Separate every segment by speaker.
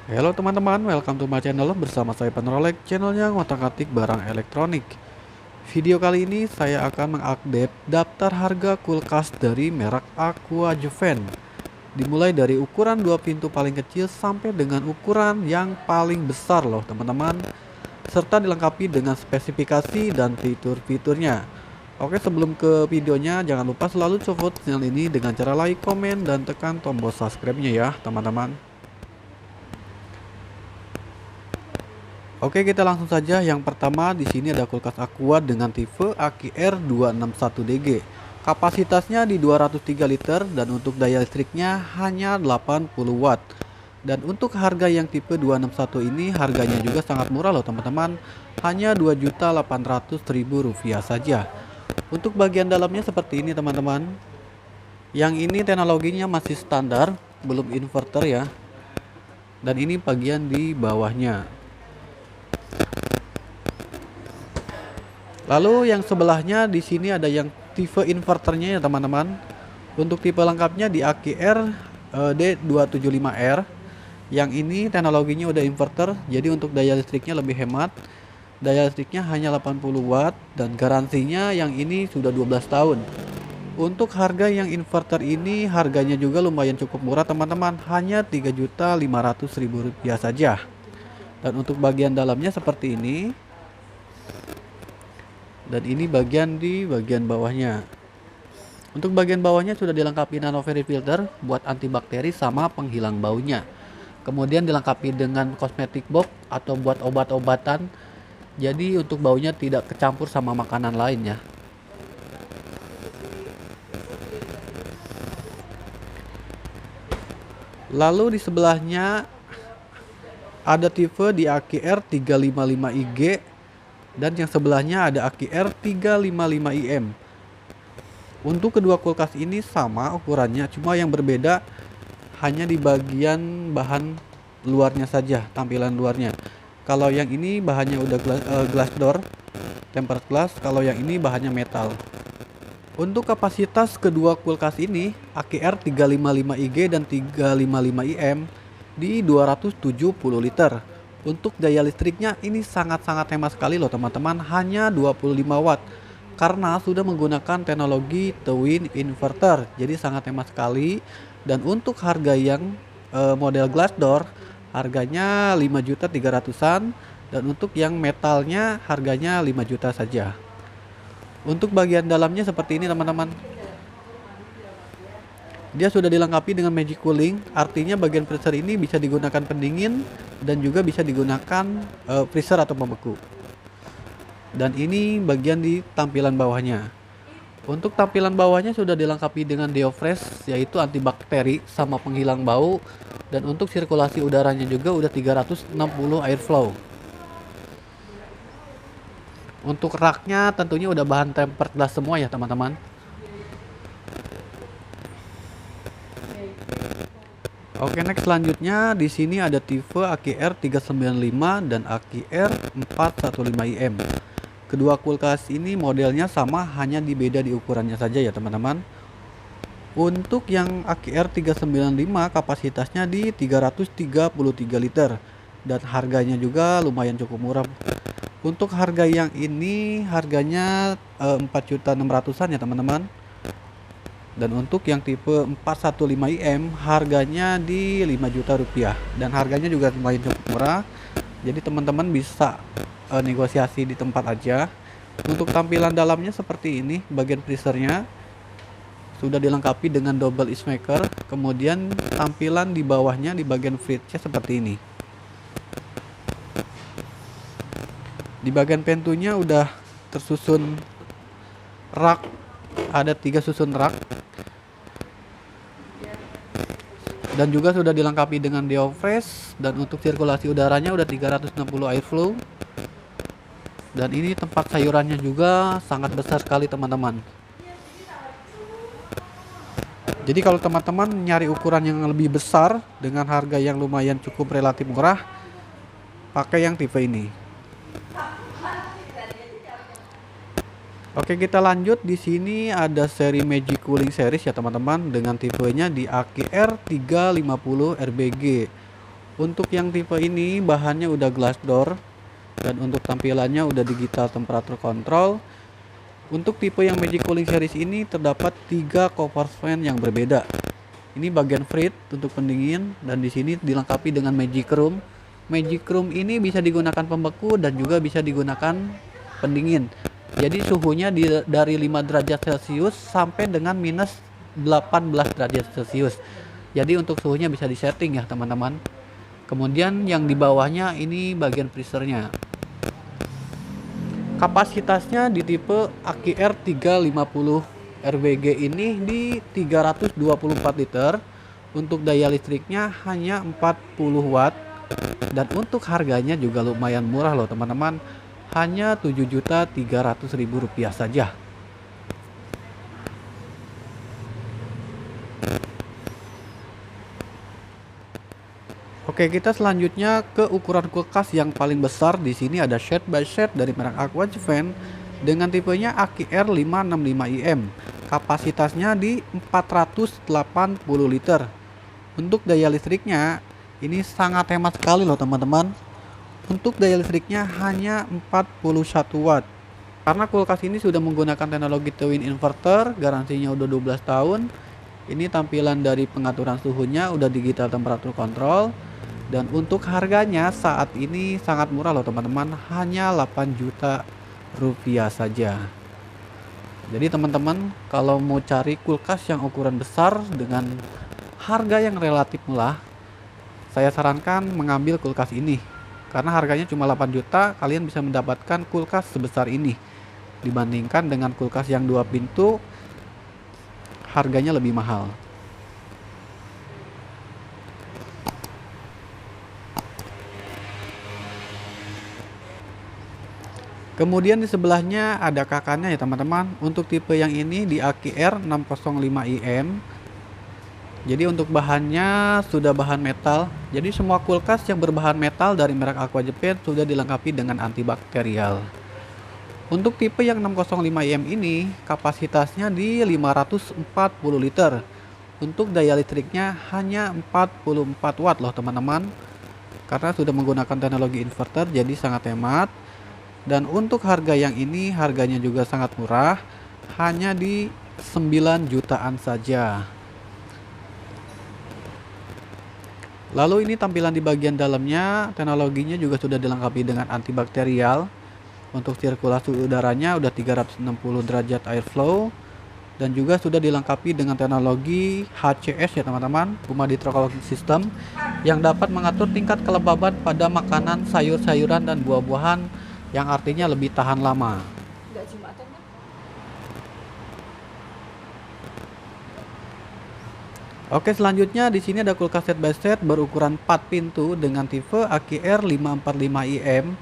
Speaker 1: Halo teman-teman, welcome to my channel. Bersama saya Penerolek, channelnya ngotak-atik barang elektronik. Video kali ini saya akan mengupdate daftar harga kulkas dari merek Aquajeven. Dimulai dari ukuran 2 pintu paling kecil sampai dengan ukuran yang paling besar loh teman-teman, serta dilengkapi dengan spesifikasi dan fitur-fiturnya. Oke, sebelum ke videonya, jangan lupa selalu support channel ini dengan cara like, komen, dan tekan tombol subscribe-nya ya teman-teman. Oke, kita langsung saja. Yang pertama di sini ada kulkas Aqua dengan tipe AQR 261DG. Kapasitasnya di 203 liter dan untuk daya listriknya hanya 80 watt. Dan untuk harga yang tipe 261 ini harganya juga sangat murah loh teman-teman. Hanya Rp2.800.000 saja. Untuk bagian dalamnya seperti ini teman-teman. Yang ini teknologinya masih standar, belum inverter ya. Dan ini bagian di bawahnya. Lalu yang sebelahnya di sini ada yang tipe inverternya ya teman-teman. Untuk tipe lengkapnya di AQR D275R. Yang ini teknologinya udah inverter, jadi untuk daya listriknya lebih hemat. Daya listriknya hanya 80 watt dan garansinya yang ini sudah 12 tahun. Untuk harga yang inverter ini harganya juga lumayan cukup murah teman-teman, hanya Rp3.500.000 saja. Dan untuk bagian dalamnya seperti ini. Dan ini bagian bawahnya. Untuk bagian bawahnya sudah dilengkapi nanovari filter buat antibakteri sama penghilang baunya. Kemudian dilengkapi dengan cosmetic box atau buat obat-obatan. Jadi untuk baunya tidak kecampur sama makanan lain ya. Lalu di sebelahnya ada tipe di AQR 355IG. Dan yang sebelahnya ada AQR 355IM. Untuk kedua kulkas ini sama ukurannya, cuma yang berbeda hanya di bagian bahan luarnya saja, tampilan luarnya. Kalau yang ini bahannya udah glass door, tempered glass, kalau yang ini bahannya metal. Untuk kapasitas kedua kulkas ini, AQR 355IG dan 355IM di 270 liter. Untuk daya listriknya ini sangat-sangat hemat sekali loh teman-teman, hanya 25 watt. Karena sudah menggunakan teknologi twin inverter, jadi sangat hemat sekali. Dan untuk harga yang model glass door harganya 5.300.000-an, dan untuk yang metalnya harganya 5 juta saja. Untuk bagian dalamnya seperti ini teman-teman. Dia sudah dilengkapi dengan magic cooling, artinya bagian freezer ini bisa digunakan pendingin dan juga bisa digunakan freezer atau pembeku. Dan ini bagian di tampilan bawahnya. Untuk tampilan bawahnya sudah dilengkapi dengan Deofresh, yaitu antibakteri sama penghilang bau. Dan untuk sirkulasi udaranya juga udah 360 airflow. Untuk raknya tentunya udah bahan tempered glass semua ya teman-teman. Oke, next selanjutnya di sini ada tipe AQR 395 dan AQR 415IM. Kedua kulkas ini modelnya sama, hanya beda di ukurannya saja ya teman-teman. Untuk yang AQR 395 kapasitasnya di 333 liter dan harganya juga lumayan cukup murah. Untuk harga yang ini harganya 4.600.000-an ya teman-teman. Dan untuk yang tipe 415IM harganya di 5 juta rupiah. Dan harganya juga lumayan cukup murah. Jadi teman-teman bisa negosiasi di tempat aja. Untuk tampilan dalamnya seperti ini. Bagian freezernya sudah dilengkapi dengan double ice maker. Kemudian tampilan di bawahnya di bagian fridge-nya seperti ini. Di bagian pintunya udah tersusun rak. Ada 3 susun rak. Dan juga sudah dilengkapi dengan Deofresh. Dan untuk sirkulasi udaranya udah 360 airflow. Dan ini tempat sayurannya juga sangat besar sekali teman-teman. Jadi kalau teman-teman nyari ukuran yang lebih besar dengan harga yang lumayan cukup relatif murah, pakai yang tipe ini. Oke, kita lanjut. Di sini ada seri Magic Cooling Series ya teman-teman, dengan tipenya di aki R350 RBG. Untuk yang tipe ini bahannya udah glass door, dan untuk tampilannya udah digital temperature control. Untuk tipe yang Magic Cooling Series ini terdapat 3 cover fan yang berbeda. Ini bagian frit untuk pendingin, dan di sini dilengkapi dengan Magic Room. Magic Room ini bisa digunakan pembeku dan juga bisa digunakan pendingin. Jadi suhunya dari 5 derajat Celcius sampai dengan minus 18 derajat Celcius. Jadi untuk suhunya bisa disetting ya teman-teman. Kemudian yang di bawahnya ini bagian freezernya. Kapasitasnya di tipe aki R350 RWG ini di 324 liter. Untuk daya listriknya hanya 40 watt. Dan untuk harganya juga lumayan murah loh teman-teman. Hanya Rp7.300.000 saja. Oke, kita selanjutnya ke ukuran kulkas yang paling besar. Di sini ada Shade by Shade dari merek Aquagen dengan tipenya aki R565IM. Kapasitasnya di 480 liter. Untuk daya listriknya ini sangat hemat sekali loh teman-teman. Untuk daya listriknya hanya 41 watt. Karena kulkas ini sudah menggunakan teknologi twin inverter, garansinya udah 12 tahun. Ini tampilan dari pengaturan suhunya udah digital temperature control. Dan untuk harganya saat ini sangat murah loh teman-teman, hanya Rp8.000.000 saja. Jadi teman-teman kalau mau cari kulkas yang ukuran besar dengan harga yang relatif murah, saya sarankan mengambil kulkas ini. Karena harganya cuma 8 juta, kalian bisa mendapatkan kulkas sebesar ini. Dibandingkan dengan kulkas yang 2 pintu, harganya lebih mahal. Kemudian di sebelahnya ada kakaknya ya teman-teman. Untuk tipe yang ini di aki R605IM. Jadi untuk bahannya sudah bahan metal. Jadi semua kulkas yang berbahan metal dari merek Aquagen sudah dilengkapi dengan antibakterial. Untuk tipe yang 605IM ini kapasitasnya di 540 liter. Untuk daya listriknya hanya 44 watt loh teman-teman. Karena sudah menggunakan teknologi inverter jadi sangat hemat. Dan untuk harga yang ini harganya juga sangat murah, hanya di 9 jutaan saja. Lalu ini tampilan di bagian dalamnya, teknologinya juga sudah dilengkapi dengan antibakterial. Untuk sirkulasi udaranya udah 360 derajat airflow. Dan juga sudah dilengkapi dengan teknologi HCS ya teman-teman, Humidity Control System, yang dapat mengatur tingkat kelembaban pada makanan, sayur-sayuran dan buah-buahan, yang artinya lebih tahan lama. Oke, selanjutnya di sini ada kulkas set by set berukuran 4 pintu dengan tipe aki R545IM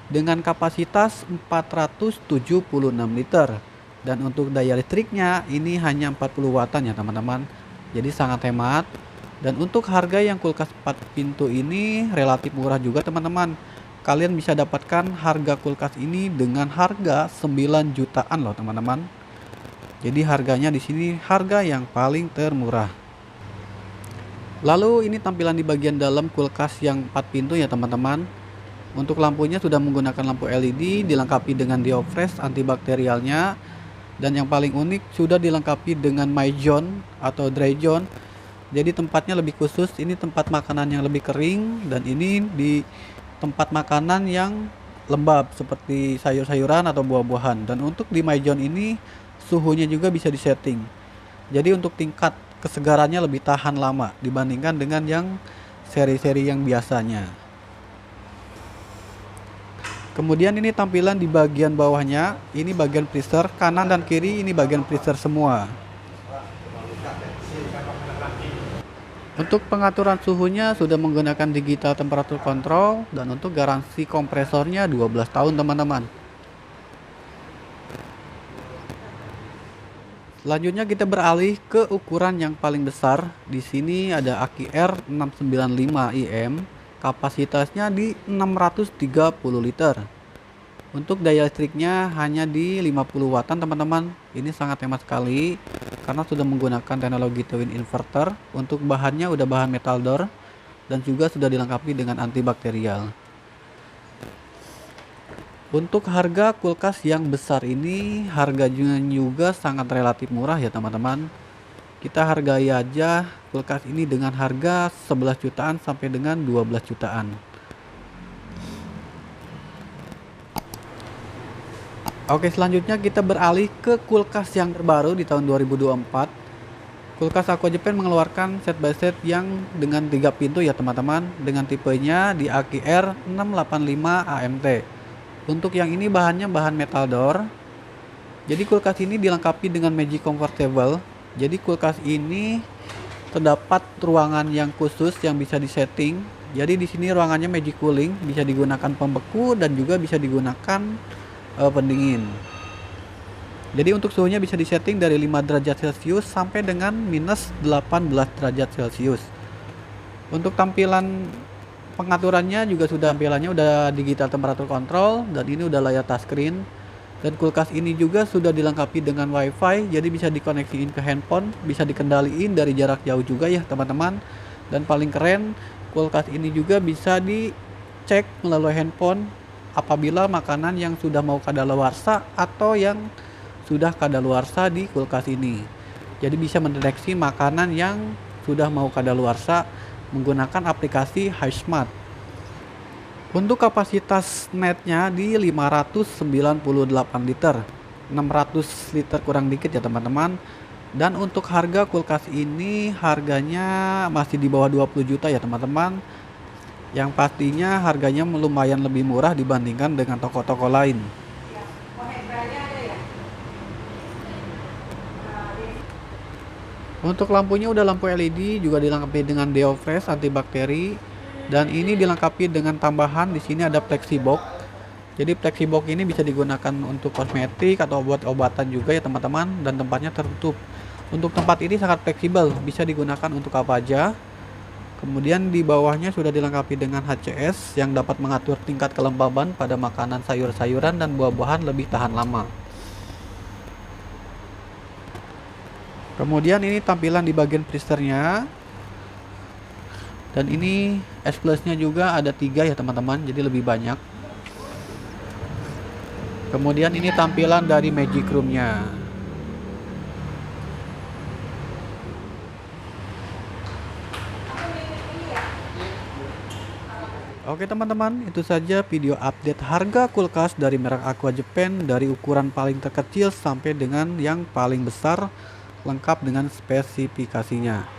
Speaker 1: dengan kapasitas 476 liter. Dan untuk daya listriknya ini hanya 40 wattan ya teman-teman. Jadi sangat hemat. Dan untuk harga yang kulkas 4 pintu ini relatif murah juga teman-teman. Kalian bisa dapatkan harga kulkas ini dengan harga 9 jutaan loh teman-teman. Jadi harganya di sini harga yang paling termurah. Lalu ini tampilan di bagian dalam kulkas yang 4 pintu ya teman-teman. Untuk lampunya sudah menggunakan lampu LED, dilengkapi dengan diofresh antibakterialnya. Dan yang paling unik sudah dilengkapi dengan my zone atau dry zone. Jadi tempatnya lebih khusus, ini tempat makanan yang lebih kering. Dan ini di tempat makanan yang lembab seperti sayur-sayuran atau buah-buahan. Dan untuk di my zone ini suhunya juga bisa disetting. Jadi untuk tingkat kesegarannya lebih tahan lama dibandingkan dengan yang seri-seri yang biasanya. Kemudian ini tampilan di bagian bawahnya, ini bagian freezer, kanan dan kiri ini bagian freezer semua. Untuk pengaturan suhunya sudah menggunakan digital temperature control, dan untuk garansi kompresornya 12 tahun teman-teman. Selanjutnya kita beralih ke ukuran yang paling besar. Di sini ada aki R695IM, kapasitasnya di 630 liter. Untuk daya listriknya hanya di 50 wattan teman-teman. Ini sangat hemat sekali karena sudah menggunakan teknologi twin inverter. Untuk bahannya udah bahan metal door dan juga sudah dilengkapi dengan antibakterial. Untuk harga kulkas yang besar ini harganya juga sangat relatif murah ya teman-teman. Kita hargai aja kulkas ini dengan harga 11 jutaan sampai dengan 12 jutaan. Oke, selanjutnya kita beralih ke kulkas yang terbaru di tahun 2024. Kulkas Aqua Japan mengeluarkan set by set yang dengan 3 pintu ya teman-teman, dengan tipenya di AKR 685 AMT. Untuk yang ini bahannya bahan metal door. Jadi kulkas ini dilengkapi dengan Magic Convertible. Jadi kulkas ini terdapat ruangan yang khusus yang bisa disetting. Jadi di sini ruangannya Magic Cooling, bisa digunakan pembeku dan juga bisa digunakan pendingin. Jadi untuk suhunya bisa disetting dari 5 derajat Celcius sampai dengan minus 18 derajat Celcius. Untuk tampilan pengaturannya juga tampilannya udah digital temperature control dan ini udah layar touchscreen. Dan kulkas ini juga sudah dilengkapi dengan WiFi, jadi bisa dikoneksiin ke handphone, bisa dikendaliin dari jarak jauh juga ya teman-teman. Dan paling keren, kulkas ini juga bisa dicek melalui handphone apabila makanan yang sudah mau kadaluarsa atau yang sudah kadaluarsa di kulkas ini. Jadi bisa mendeteksi makanan yang sudah mau kadaluarsa menggunakan aplikasi HiSmart. Untuk kapasitas netnya di 598 liter, 600 liter kurang dikit ya teman-teman. Dan untuk harga kulkas ini harganya masih di bawah 20 juta ya teman-teman. Yang pastinya harganya lumayan lebih murah dibandingkan dengan toko-toko lain. Untuk lampunya udah lampu LED, juga dilengkapi dengan Deo Fresh antibakteri, dan ini dilengkapi dengan tambahan di sini ada Flexibox. Jadi Flexibox ini bisa digunakan untuk kosmetik atau obat-obatan juga ya teman-teman, dan tempatnya tertutup. Untuk tempat ini sangat fleksibel, bisa digunakan untuk apa aja. Kemudian di bawahnya sudah dilengkapi dengan HCS yang dapat mengatur tingkat kelembaban pada makanan sayur-sayuran dan buah-buahan lebih tahan lama. Kemudian ini tampilan di bagian freezernya. Dan ini S Plus-nya juga ada 3 ya teman-teman, jadi lebih banyak. Kemudian ini tampilan dari Magic Room-nya. Oke teman-teman, itu saja video update harga kulkas dari merek Aqua Japan dari ukuran paling terkecil sampai dengan yang paling besar, lengkap dengan spesifikasinya.